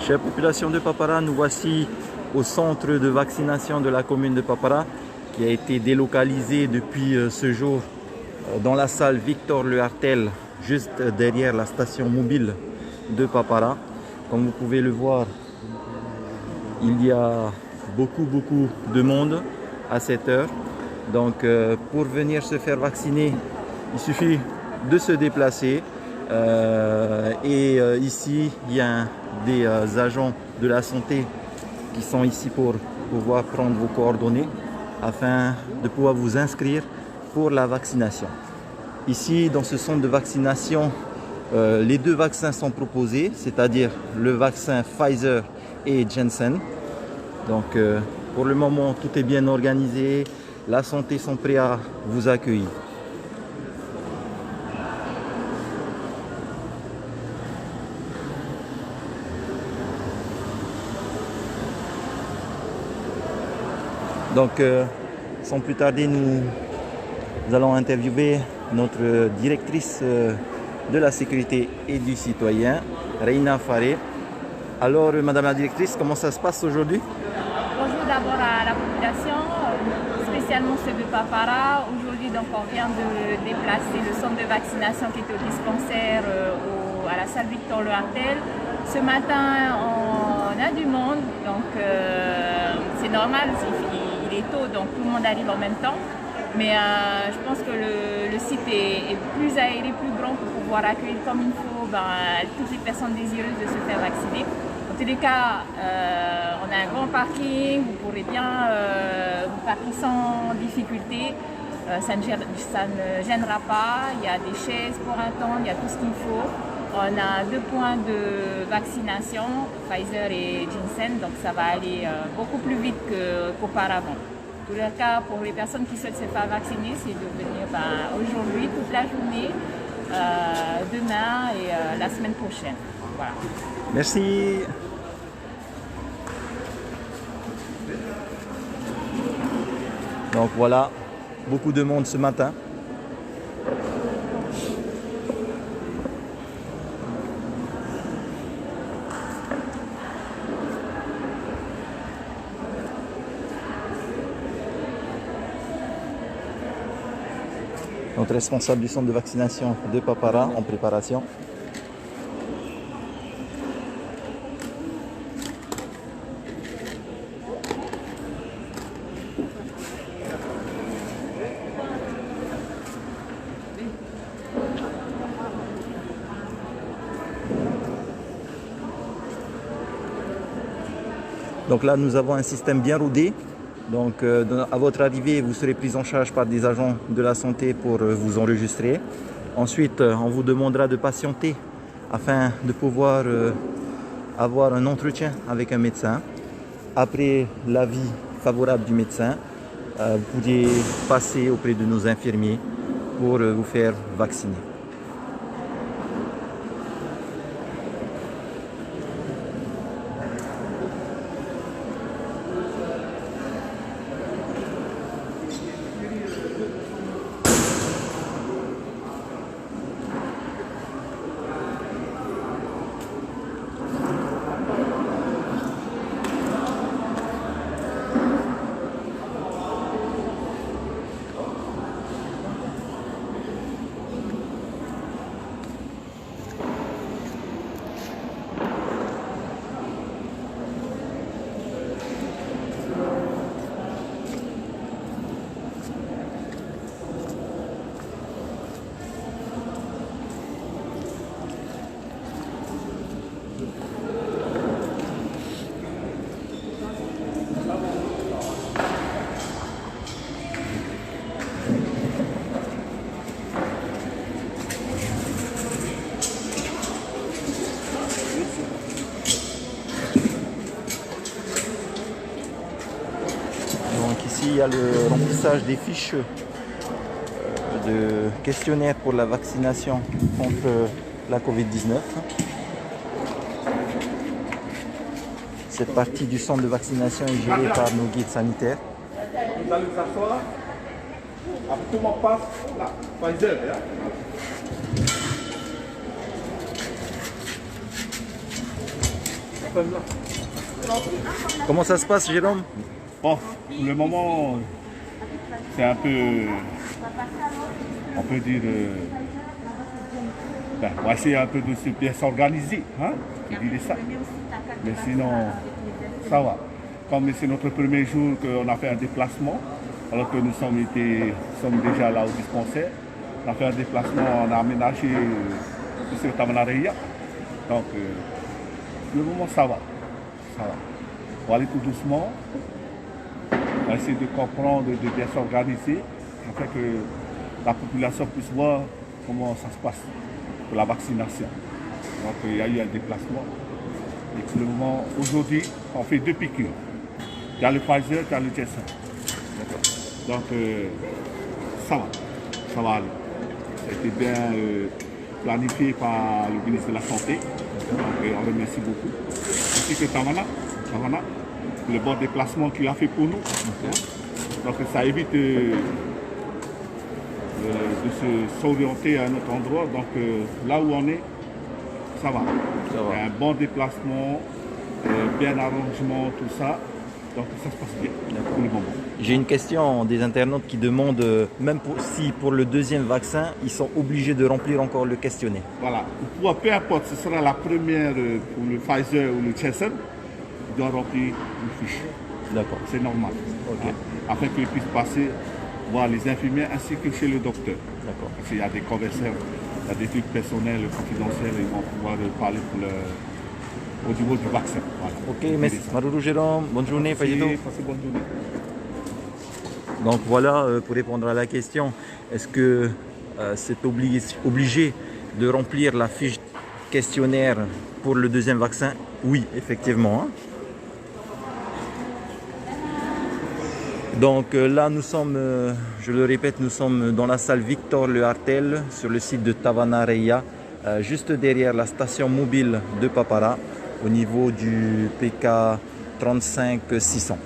Chère population de Papara, nous voici au centre de vaccination de la commune de Papara qui a été délocalisé depuis ce jour dans la salle Victor Le Hartel, juste derrière la station mobile de Papara. Comme vous pouvez le voir, il y a beaucoup de monde à cette heure. Donc pour venir se faire vacciner, il suffit de se déplacer. Ici, il y a des agents de la santé qui sont ici pour pouvoir prendre vos coordonnées afin de pouvoir vous inscrire pour la vaccination. Ici, dans ce centre de vaccination, les deux vaccins sont proposés, c'est-à-dire le vaccin Pfizer et Janssen. Donc, pour le moment, tout est bien organisé. La santé sont prêts à vous accueillir. Donc, sans plus tarder, nous allons interviewer notre directrice de la sécurité et du citoyen, Reina Faré. Alors, Madame la directrice, comment ça se passe aujourd'hui? Bonjour d'abord à la population, spécialement ceux de Papara. Aujourd'hui, donc, on vient de déplacer le centre de vaccination qui était au dispensaire à la salle Victor Le Hartel. Ce matin, on a du monde, donc c'est normal. Il est tôt, donc tout le monde arrive en même temps. Mais je pense que le site est plus aéré, plus grand pour pouvoir accueillir comme il faut toutes les personnes désireuses de se faire vacciner. En tous les cas, on a un grand parking, vous pourrez bien vous parquer sans difficulté. Ça ne gênera pas, il y a des chaises pour attendre, il y a tout ce qu'il faut. On a 2 points de vaccination, Pfizer et Janssen, donc ça va aller beaucoup plus vite qu'auparavant. En tous les cas, pour les personnes qui souhaitent se faire vacciner, c'est de venir aujourd'hui, toute la journée, demain et la semaine prochaine. Voilà. Merci. Donc voilà, beaucoup de monde ce matin. Notre responsable du centre de vaccination de Papara en préparation. Donc là, nous avons un système bien rodé. Donc à votre arrivée, vous serez pris en charge par des agents de la santé pour vous enregistrer. Ensuite, on vous demandera de patienter afin de pouvoir avoir un entretien avec un médecin. Après l'avis favorable du médecin, vous pourriez passer auprès de nos infirmiers pour vous faire vacciner. Il y a le remplissage des fiches de questionnaire pour la vaccination contre la Covid-19. Cette partie du centre de vaccination est gérée par nos guides sanitaires. Vous allez vous asseoir. Après, comment passe la Pfizer? Comment ça se passe, Jérôme? Bon, pour le moment, c'est un peu, on peut dire, on va essayer un peu de se bien s'organiser, hein, je dirais ça. Mais sinon, ça va. Comme c'est notre premier jour qu'on a fait un déplacement, alors que nous sommes déjà là au dispensaire, on a fait un déplacement, on a aménagé sur Tavanna Reya. Donc, pour le moment, ça va. Ça va. On va aller tout doucement. On va essayer de comprendre, de bien s'organiser, afin que la population puisse voir comment ça se passe pour la vaccination. Donc il y a eu un déplacement. Et pour le moment, aujourd'hui, on fait 2 piqûres. Il y a le Pfizer, il y a le Janssen. Donc ça va aller. Ça a été bien planifié par le ministre de la Santé. Donc on remercie beaucoup. Ainsi que Tavanna, le bon déplacement qu'il a fait pour nous. Donc ça évite de s'orienter à un autre endroit. Donc là où on est, ça va. Il y a un bon déplacement, bien arrangement, tout ça. Donc ça se passe bien pour le moment. J'ai une question des internautes qui demandent, même si pour le deuxième vaccin, ils sont obligés de remplir encore le questionnaire. Voilà. Peu importe, ce sera la première pour le Pfizer ou le Janssen, ils doivent remplir une fiche. D'accord. C'est normal. Ok. Afin qu'ils puissent passer voir les infirmières ainsi que chez le docteur. D'accord. Parce qu'il y a des conversations, il y a des trucs personnels, confidentiels, ils vont pouvoir parler au niveau du vaccin. Voilà. Ok, merci. Maruru Jérôme, bonne journée, Passez Fajito. bonne journée. Donc voilà, pour répondre à la question, est-ce que c'est obligé de remplir la fiche questionnaire pour le deuxième vaccin? Oui, effectivement. Hein. Donc là, nous sommes, je le répète, nous sommes dans la salle Victor Le Hartel, sur le site de Tavanna Reya, juste derrière la station mobile de Papara, au niveau du PK 35600.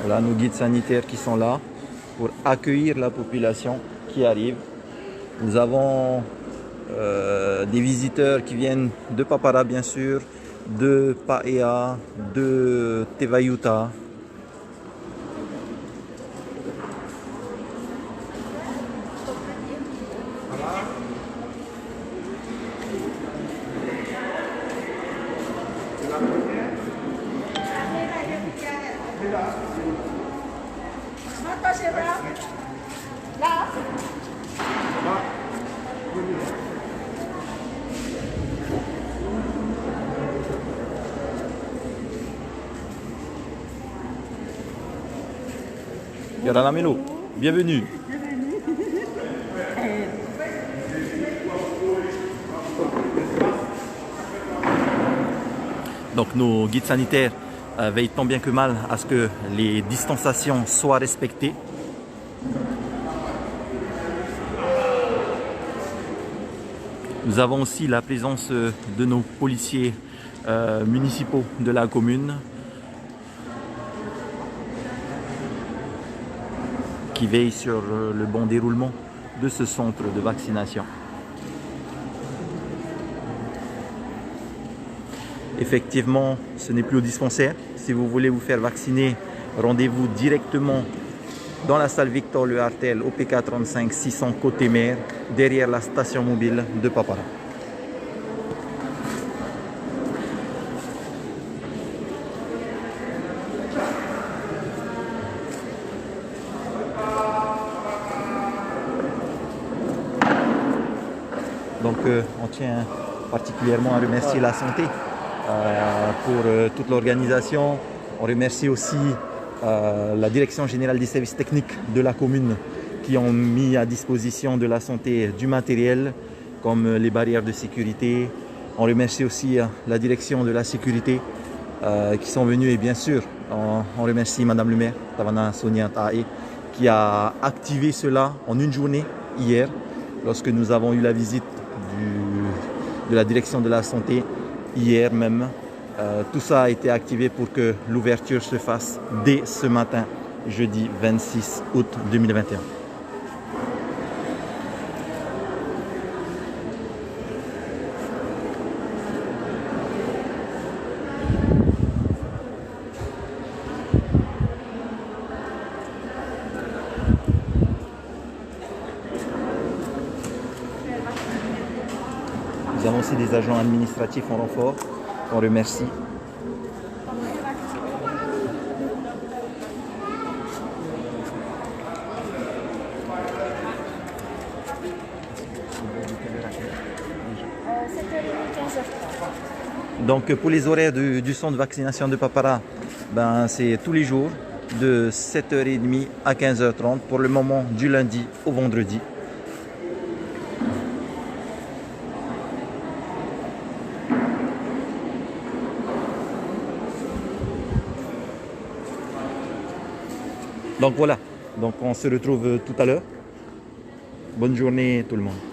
Voilà nos guides sanitaires qui sont là pour accueillir la population qui arrive. Nous avons des visiteurs qui viennent de Papara bien sûr, de Paea, de Tevayuta. Yaralamelo, bienvenue. Donc nos guides sanitaires veillent tant bien que mal à ce que les distanciations soient respectées. Nous avons aussi la présence de nos policiers municipaux de la commune qui veillent sur le bon déroulement de ce centre de vaccination. Effectivement, ce n'est plus au dispensaire. Si vous voulez vous faire vacciner, rendez-vous directement dans la salle Victor Le Hartel au PK 35600 côté mer, derrière la station mobile de Papara. Donc on tient particulièrement à remercier la santé pour toute l'organisation. On remercie aussi la Direction Générale des Services Techniques de la commune qui ont mis à disposition de la santé du matériel comme les barrières de sécurité. On remercie aussi la Direction de la Sécurité qui sont venus et bien sûr on remercie Madame le maire, Tavanna Sonia Tae, qui a activé cela en une journée hier lorsque nous avons eu la visite de la direction de la santé hier même. Tout ça a été activé pour que l'ouverture se fasse dès ce matin jeudi 26 août 2021. Nous avons aussi des agents administratifs en renfort. On remercie. Donc pour les horaires du centre de vaccination de Papara, ben, c'est tous les jours de 7h30 à 15h30 pour le moment du lundi au vendredi. Donc voilà, donc on se retrouve tout à l'heure. Bonne journée tout le monde.